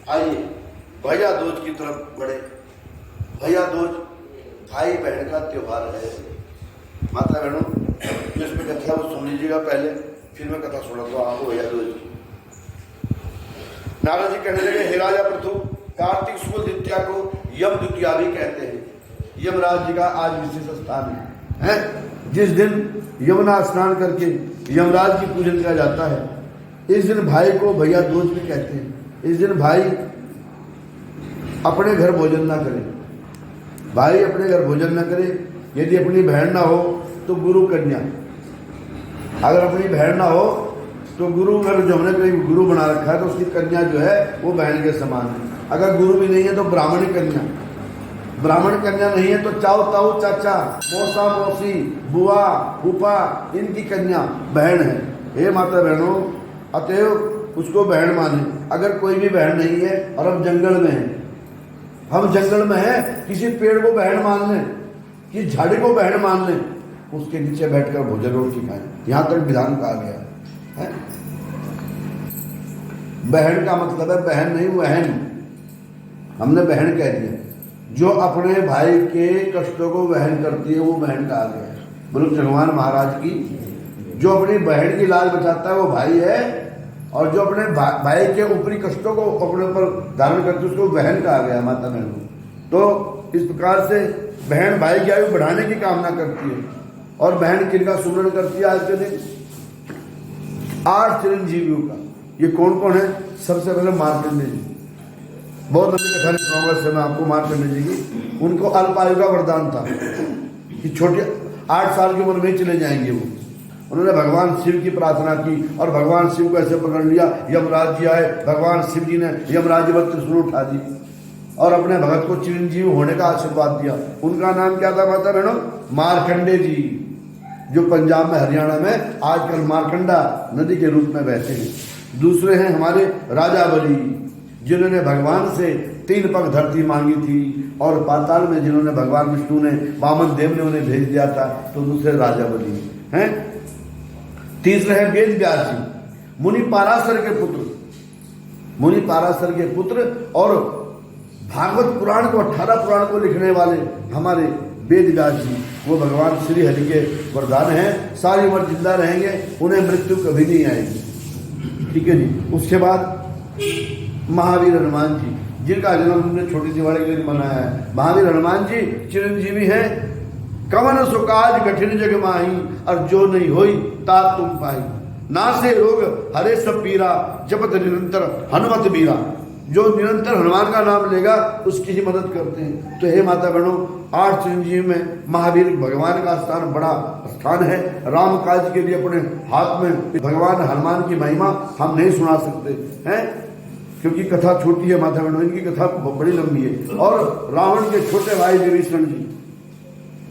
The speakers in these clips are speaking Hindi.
आइए भैया दूज की तरफ बढ़े। भैया दूज भाई बहन का त्योहार है। माता बहनों, जो इसमें कथा है वो सुन लीजिएगा पहले, फिर मैं कथा सुनाता हूँ आपको भैया दूज की। नारद जी कहने लगे, हे राजा पृथु, कार्तिक शुक्ल द्वितीया को यम द्वितीया भी कहते हैं। यमराज जी का आज विशेष स्थान है। जिस दिन यमुना स्नान करके यमराज की पूजन किया जाता है, इस दिन भाई को भैया दूज भी कहते हैं। इस दिन भाई अपने घर भोजन ना करे, भाई अपने घर भोजन ना करे। यदि अपनी बहन ना हो तो गुरु कन्या, अगर अपनी बहन ना हो तो गुरु, अगर जो हमने कोई गुरु बना रखा है तो उसकी कन्या जो है वो बहन के समान है। अगर गुरु भी नहीं है तो ब्राह्मणी कन्या, ब्राह्मण कन्या नहीं है तो चाऊ ताऊ चाचा, मौसा मौसी, बुआ फूफा, इनकी कन्या बहन है। हे माता बहनों, अतएव उसको बहन माने। अगर कोई भी बहन नहीं है और हम जंगल में हैं, हम जंगल में हैं, किसी पेड़ को बहन मान लें, किसी झाड़ी को बहन मान लें, उसके नीचे बैठकर भोजन रोटी खाएं, यहां तक विधान कहा गया है। बहन का मतलब है बहन नहीं, बहन, हमने बहन कह दिया। जो अपने भाई के कष्टों को वहन करती है वो बहन कहा गया है। बोलो भगवान महाराज की। जो अपनी बहन की लाज बचाता है वो भाई है, और जो अपने भाई के ऊपरी कष्टों को अपने ऊपर धारण करती है उसको बहन कहा गया। माता बहनों, तो इस प्रकार से बहन भाई की आयु बढ़ाने की कामना करती है। और बहन किनका सुमरण करती है आज के दिन? 8 चिरंजीवियों का। ये कौन कौन है? सबसे पहले मार्कंडेय जी, बहुत लंबी कथा नहीं सुनाऊंगा इससे मैं आपको। मार्कंडेय जी की, उनको अल्पायु का वरदान था कि छोटे 8 साल की उम्र में चले जाएंगे वो। उन्होंने भगवान शिव की प्रार्थना की और भगवान शिव को ऐसे पकड़ लिया, यमराज जी आए, भगवान शिव जी ने यमराज जी पर त्रिशूल उठा दी और अपने भगत को चिरंजीव होने का आशीर्वाद दिया। उनका नाम क्या था माता बहनों? मार्कंडेय जी, जो पंजाब में, हरियाणा में आजकल मार्कंडा नदी के रूप में बहते हैं। दूसरे हैं हमारे राजा बलि, जिन्होंने भगवान से 3 पग धरती मांगी थी और पाताल में जिन्होंने भगवान विष्णु ने, वामन देव ने उन्हें भेज दिया था, तो दूसरे राजा बलि हैं। तीसरे हैं वेद व्यास जी, मुनि पाराशर के पुत्र, मुनि पाराशर के पुत्र और भागवत पुराण को, 18 पुराण को लिखने वाले हमारे वेद व्यास जी, वो भगवान श्री हरि के वरदान हैं। सारी उम्र जिंदा रहेंगे, उन्हें मृत्यु कभी नहीं आएगी। ठीक है जी। उसके बाद महावीर हनुमान जी, जिनका जन्म हमने छोटी दिवाली के दिन मनाया है। महावीर हनुमान जी चिरंजीवी हैं। कवन सुकाज कठिन जग माही, और जो नहीं होई ता तुम पाई। नासे रोग हरे सब पीरा, जपत निरंतर हनुमत बीरा। जो निरंतर हनुमान का नाम लेगा उसकी ही मदद करते हैं। तो हे माता बहनों, 8 चिरंजीव में महावीर भगवान का स्थान बड़ा स्थान है। राम काज के लिए अपने हाथ में भगवान हनुमान की महिमा हम नहीं सुना सकते हैं, क्योंकि कथा छोटी है माता बहनों, इनकी कथा बड़ी लंबी है। और रावण के छोटे भाई विभीषण जी,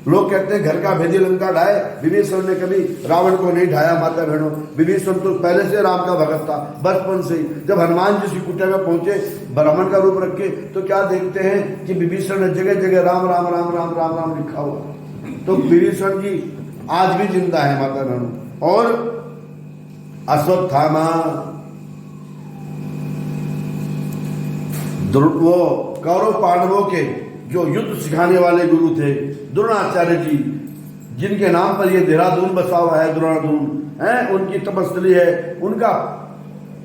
लोग कहते हैं घर का भेदी लंका ढाए, विभीषण ने कभी रावण को नहीं ढाया। माता बहनों, विभीषण तो पहले से राम का भगत था, बचपन से ही। जब हनुमान जी कुटिया में पहुंचे ब्राह्मण का रूप रख के, तो क्या देखते हैं कि विभीषण ने जगह जगह राम राम राम राम राम राम लिखा हुआ। तो विभीषण जी आज भी जिंदा है माता बहनों। और अश्वत्थामा, वो कौरव पांडवों के जो युद्ध सिखाने वाले गुरु थे, द्रोणाचार्य जी, जिनके नाम पर ये देहरादून बसा हुआ है, द्रोणादून है, उनकी तपस्थली है। उनका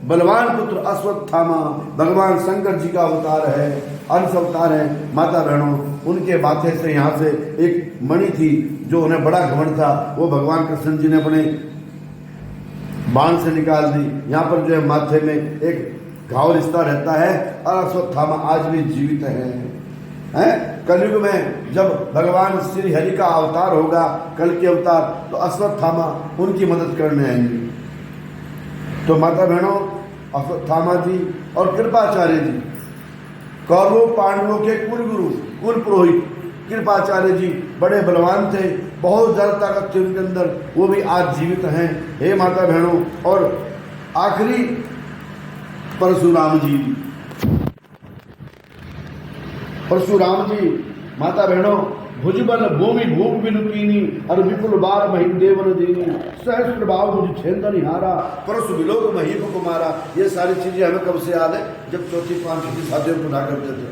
बलवान पुत्र अश्वत्थामा भगवान शंकर जी का अवतार है, अंश अवतार है। माता बहनों, उनके माथे से, यहाँ से एक मणि थी जो उन्हें बड़ा घमंड था, वो भगवान कृष्ण जी ने अपने बाण से निकाल दी। यहाँ पर जो है माथे में एक घाव रिश्ता रहता है, और अश्वत्थामा आज भी जीवित हैं। कलयुग में जब भगवान श्री हरि का अवतार होगा, कल के अवतार, तो अश्वत्थामा उनकी मदद करने आएंगे। तो माता बहनों, अश्वत्थामा जी और कृपाचार्य जी, कौरवों पांडवों के कुल गुरु, कुल पुरोहित कृपाचार्य जी बड़े बलवान थे, बहुत ज्यादा ताकत थी उनके अंदर, वो भी आज जीवित हैं। हे माता बहनों, और आखिरी परशुराम जी, परशुराम जी माता बहनों भुजबल भूमि भूप बिनुकीनी और विपुल बार महिम देवन दीनी सहस्त्र भाव मुझे छेद निहारा परस विलोक महीप कुमारा। ये सारी चीजें हमें कब से याद है? जब चौथी पांचवी शादियों को उठा करते थे।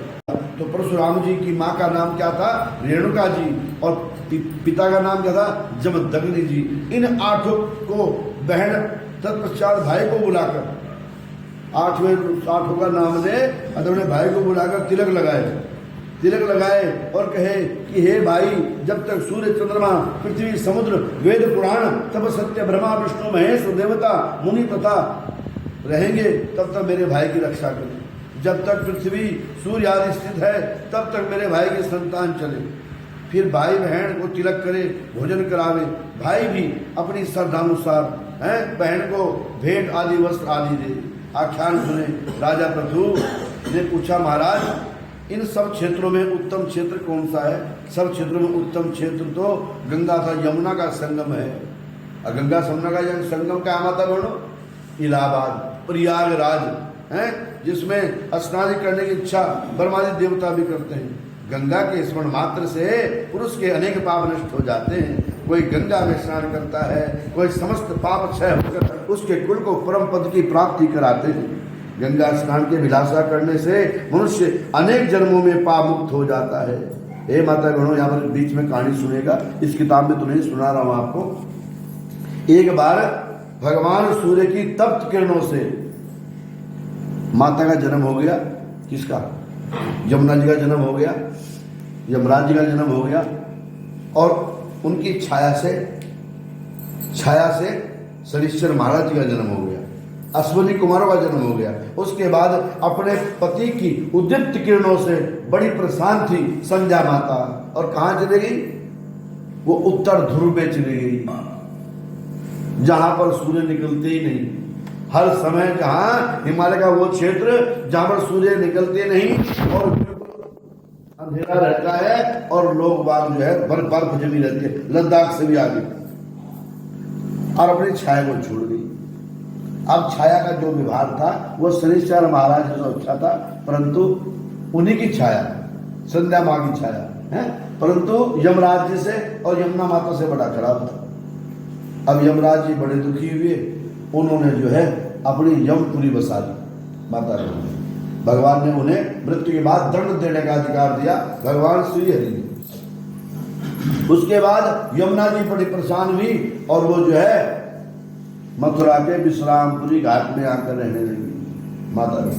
तो परशुराम जी की माँ का नाम क्या था? रेणुका जी। और पिता का नाम क्या था? जमदग्नि जी। इन 8 को बहन तत्पश्चात भाई को बुलाकर 8वें का नाम दे अपने भाई को बुलाकर तिलक लगाए और कहे कि हे भाई, जब तक सूर्य चंद्रमा पृथ्वी समुद्र वेद पुराण तब सत्य ब्रह्मा विष्णु महेश देवता मुनि तथा रहेंगे तब तक मेरे भाई की रक्षा करें। जब तक पृथ्वी सूर्य आदि स्थित है तब तक मेरे भाई की संतान चले। फिर भाई बहन को तिलक करे, भोजन करावे। भाई भी अपनी श्रद्धानुसार बहन को भेंट आदि वस्त्र आदि दे। आख्यान सुने। राजा पृथु ने पूछा, महाराज इन सब क्षेत्रों में उत्तम क्षेत्र कौन सा है? सब क्षेत्रों में उत्तम क्षेत्र तो गंगा का यमुना का संगम है। और गंगा यमुना का संगम क्या माता बहनों? इलाहाबाद प्रयागराज है, जिसमें स्नान करने की इच्छा ब्रह्मादि देवता भी करते हैं। गंगा के स्मरण मात्र से पुरुष के अनेक पाप नष्ट हो जाते हैं। कोई गंगा में स्नान करता है, कोई समस्त पाप क्षय होकर उसके कुल को परम पद की प्राप्ति कराते हैं। गंगा स्नान के विलासा करने से मनुष्य अनेक जन्मों में पाप मुक्त हो जाता है। हे माता बहनों, यहाँ पर बीच में कहानी सुनेगा, इस किताब में तो नहीं सुना रहा हूं आपको। एक बार भगवान सूर्य की तप्त किरणों से माता का जन्म हो गया। किसका? यमुना जी का जन्म हो गया, यमराज जी का जन्म हो गया। और उनकी छाया से शनिश्चर महाराज जी का जन्म हो गया। अश्वनी कुमारों का जन्म हो गया। उसके बाद अपने पति की उद्दीप्त किरणों से बड़ी प्रसन्न थी संध्या माता। और कहां चली गई? वो उत्तर ध्रुव पे चली गई, जहां पर सूर्य निकलते ही नहीं। हर समय जहां हिमालय का वो क्षेत्र जहां पर सूर्य निकलते नहीं और अंधेरा रहता है और लोग बाग जो है बर्फ जमी रहती है, लद्दाख से भी आगे, और अपनी छाया को छोड़ गई। अब छाया का जो विभाग था वो शनिश्चर महाराज से अच्छा था, परंतु उन्हीं की छाया, संध्या माँ की छाया है, परंतु यमराज जी से और यमुना माता से बड़ा खराब था। अब यमराज जी बड़े दुखी हुए। उन्होंने जो है अपनी यमपुरी बसा दी माता ने। भगवान ने उन्हें मृत्यु के बाद दंड देने का अधिकार दिया, भगवान श्री हरि ने। उसके बाद यमुना जी बड़ी परेशान हुई और वो जो है मथुरा के विश्रामपुरी घाट में आकर रहने लगी माता ने।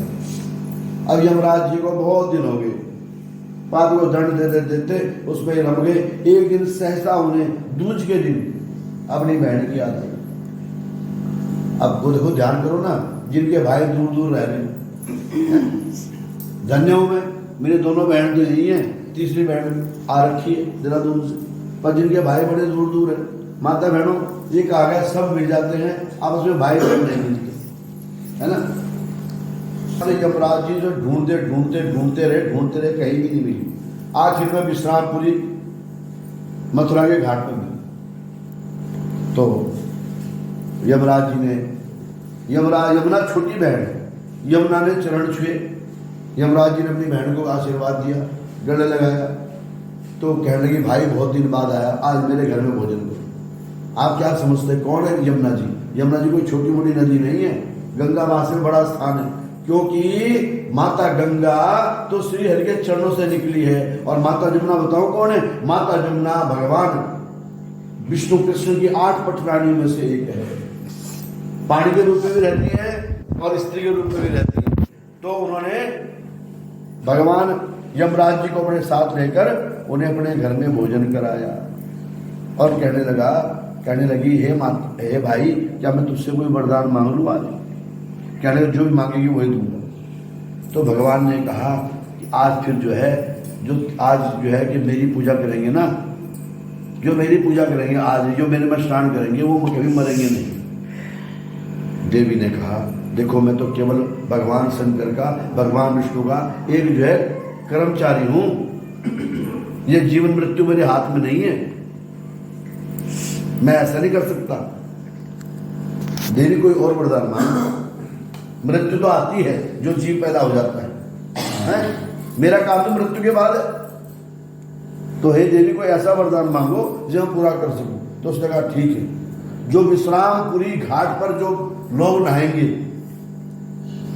अब यमराज जी को बहुत दिन हो गए, बाद को दंड देते देते उसमें रम गए। एक दिन सहसा उन्हें दूज के दिन अपनी बहन की याद आई। अब खुद को ध्यान करो ना, जिनके भाई दूर दूर रह रहे, धन्य हूं मैं, मेरे दोनों बहन तो यही है, तीसरी बहन आ रखी है देहरादून से, पर जिनके भाई बड़े दूर दूर है। माता बहनों, ये कहा गया सब मिल जाते हैं, आपस में भाई बहन नहीं मिलते, है ना। यमराज जी जो ढूंढते रहे, कहीं भी नहीं मिली। आखिर में विश्रामपुरी मथुरा के घाट पर मिली। तो यमराज जी ने, यमुना छोटी बहन है, यमुना ने चरण छुए। यमराज जी ने अपनी बहन को आशीर्वाद दिया, गले लगाया। तो कहने लगी, भाई बहुत दिन बाद आया, आज मेरे घर में भोजन करो। आप क्या समझते कौन है यमुना जी? यमुना जी कोई छोटी मोटी नदी नहीं है, गंगा माँ से बड़ा स्थान है, क्योंकि माता गंगा तो श्री हरि के चरणों से निकली है। और माता जमुना बताओ कौन है? माता जमुना भगवान विष्णु कृष्ण की 8 पटरानियों में से एक है। पानी के रूप में भी रहती है और स्त्री के रूप में भी रहती है। तो उन्होंने भगवान यमराज जी को अपने साथ लेकर उन्हें अपने घर में भोजन कराया और कहने लगी, हे भाई, क्या मैं तुझसे कोई वरदान मांग लूं आज? कहने जो भी मांगेगी वही दूंगा। तो भगवान ने कहा कि आज फिर जो है कि मेरी पूजा करेंगे ना, जो मेरी पूजा करेंगे आज, जो मेरे में स्नान करेंगे, वो कभी मरेंगे नहीं। देवी ने कहा, देखो मैं तो केवल भगवान शंकर का, भगवान विष्णु का एक जो है कर्मचारी हूं, ये जीवन मृत्यु मेरे हाथ में नहीं है, मैं ऐसा नहीं कर सकता। देवी कोई और वरदान मांगो। मृत्यु तो आती है, जो जीव पैदा हो जाता है? मेरा काम तो मृत्यु के बाद है। तो हे देवी को ऐसा वरदान मांगो जो हम पूरा कर सकूं। तो उसने कहा ठीक है, जो विश्रामपुरी घाट पर जो लोग नहाएंगे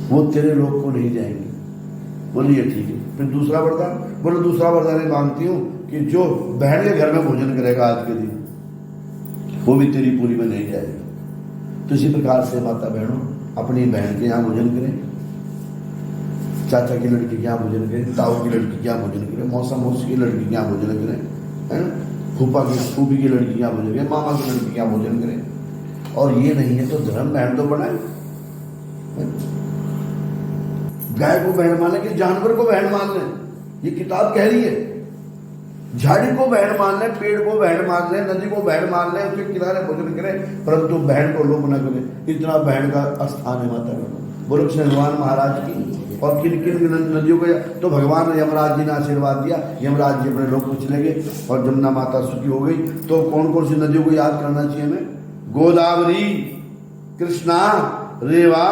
वो तेरे लोग को नहीं जाएंगे। बोलिए ठीक है। फिर दूसरा वरदान, बोले दूसरा वरदान ये मांगती हूँ कि जो बहन के घर में भोजन करेगा आज के दिन वो भी तेरी पूरी में नहीं जाएगा। तो इसी प्रकार से माता बहनों अपनी बहन के यहाँ भोजन करें, चाचा की लड़की के यहाँ भोजन करें, ताऊ की लड़की के यहाँ भोजन करें, मौसा मौसी की लड़की के यहाँ भोजन करें, है ना, फूफा की फूफी की लड़की के यहाँ भोजन करें, मामा की लड़की के यहाँ भोजन करें। और ये नहीं है तो धर्म बहन तो बनाए। गाय को बहन मान लें कि जानवर को बहन मान लें, ये किताब कह रही है। झाड़ी को बहन मान लें, पेड़ को बहन मान लें, नदी को बहन मान लें, उसके किनारे भोजन करें, परंतु बहन को लोग न करें। इतना बहन का स्थान है माता का। बोलो भगवान महाराज की। और किन किन नदियों को तो भगवान यमराज जी ने आशीर्वाद दिया, यमराज जी अपने लोग को चले गए और जमुना माता सुखी हो गई। तो कौन कौन सी नदियों को याद करना चाहिए हमें? गोदावरी, कृष्णा, रेवा,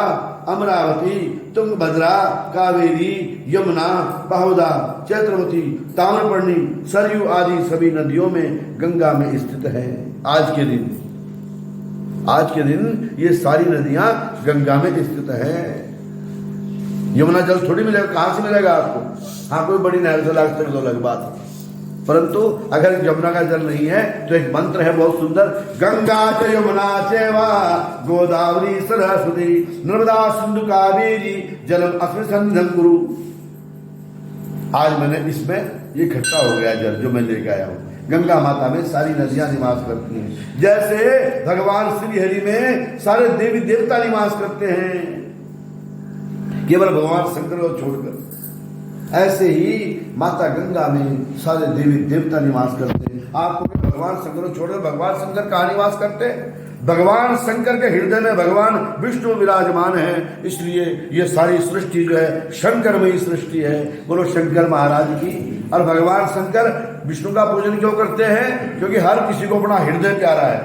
अमरावती, तुंगभद्रा, कावेरी, यमुना, बाहुदा, चैत्रवती, ताम्रपर्णी, सरयू आदि सभी नदियों में गंगा में स्थित है। आज के दिन ये सारी नदियां गंगा में स्थित है। यमुना जल थोड़ी मिलेगा, कहां से मिलेगा आपको? हाँ, कोई बड़ी नहर से लाख तक तो अलग बात है, परंतु अगर यमुना का जल नहीं है तो एक मंत्र है बहुत सुंदर, गंगा च यमुना चैवा गोदावरी सरस्वती नर्मदा सिंधु कावेरी जलम अस्मिन् सन्निधं कुरु। आज मैंने इसमें ये इकट्ठा हो गया जल जो मैं लेके आया हूँ। गंगा माता में सारी नदियां निवास करती हैं, जैसे भगवान श्री हरि में सारे देवी देवता निवास करते हैं, केवल भगवान शंकर को छोड़कर। ऐसे ही माता गंगा में सारे देवी देवता निवास करते हैं। आपको भगवान शंकर को छोड़कर भगवान शंकर कहाँ निवास करते हैं? भगवान शंकर के हृदय में भगवान विष्णु विराजमान है, इसलिए ये सारी सृष्टि जो है शंकरमयी सृष्टि है। बोलो शंकर महाराज की। और भगवान शंकर विष्णु का पूजन क्यों करते हैं? क्योंकि हर किसी को अपना हृदय प्यारा है।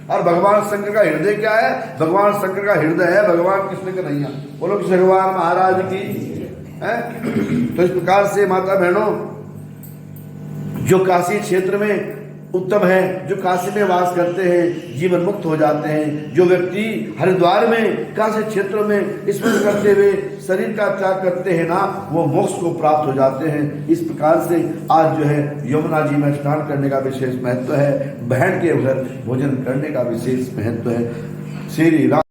और भगवान शंकर का हृदय क्या है? भगवान शंकर का हृदय है भगवान कृष्ण का नैया। बोलो भगवान महाराज की है। तो इस प्रकार से माता बहनों, जो काशी क्षेत्र में उत्तम है, जो काशी में वास करते हैं जीवन मुक्त हो जाते हैं। जो व्यक्ति हरिद्वार में काशी क्षेत्र में स्मरण करते हुए शरीर का त्याग करते हैं ना, वो मोक्ष को प्राप्त हो जाते हैं। इस प्रकार से आज जो है यमुना जी में स्नान करने का विशेष महत्व है, बहन के घर भोजन करने का विशेष महत्व है। श्री राम।